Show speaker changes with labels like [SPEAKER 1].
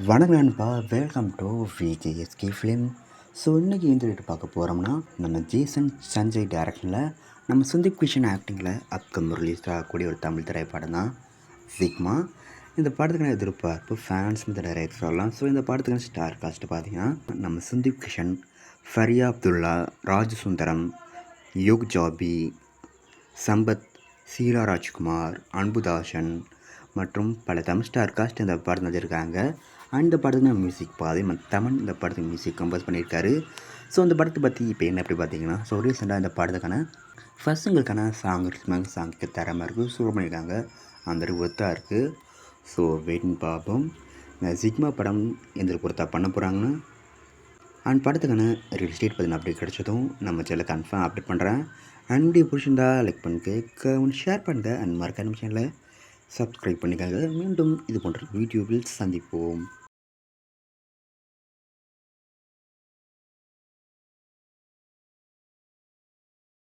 [SPEAKER 1] வணக்கம் நண்பா, welcome to VJSK film. So இன்றைக்கி இந்த வீட்டு பார்க்க போகிறோம்னா, நம்ம ஜேசன் சஞ்சய் டைரக்ஷனில் நம்ம சந்தீப் கிஷன் ஆக்டிங்கில் அப்கமிங் ரிலீஸ் ஆகக்கூடிய ஒரு தமிழ் திரைப்படம் தான் சிக்மா. இந்த படத்துக்கான எதிர்பார்ப்பு ஃபேன்ஸ் இந்த டைரக்டர் சொல்லலாம். ஸோ இந்த படத்துக்கான ஸ்டார் காஸ்ட்டு பார்த்தீங்கன்னா, நம்ம சந்தீப் கிஷன், ஃபரியா அப்துல்லா, ராஜசுந்தரம், யோக் ஜாபி, சம்பத், சீரா ராஜ்குமார், அன்புதாசன் மற்றும் பல தமிழ் ஸ்டார் காஸ்ட் இந்த படம் வச்சுருக்காங்க. அண்ட் இந்த படத்துக்கு மியூசிக் பாதை தமன் இந்த படத்துக்கு மியூசிக் கம்போஸ் பண்ணியிருக்காரு. ஸோ இந்த படத்தை பற்றி இப்போ என்ன எப்படி பார்த்தீங்கன்னா, ஸோ ரீசெண்டாக இந்த படத்துக்கான ஃபஸ்ட் சிங்கிள்கான சாங்க்கு தரமாக இருக்குது, சூப்பர் பண்ணியிருக்காங்க, அந்த ஒர்த்தாக இருக்குது. ஸோ வெயிட்டிங் பார்ப்போம் இந்த சிக்மா படம் எந்த பொறுத்தா பண்ண போகிறாங்கன்னு. அண்ட் படத்துக்கான ரிலீஸ் டேட் பார்த்தீங்கன்னா அப்டேட் கிடச்சதும் நம்ம சேனலில் கன்ஃபார்ம் அப்டேட் பண்ணுறேன். அண்ட் வீடியோ பிடிச்சிருந்தா லைக் பண்ணுங்க, ஷேர் பண்ணுங்கள், அண்ட் மறக்காம சேனலை சப்ஸ்கிரைப் பண்ணிக்காங்க. மீண்டும் இது போன்ற வீடியோவில் சந்திப்போம்.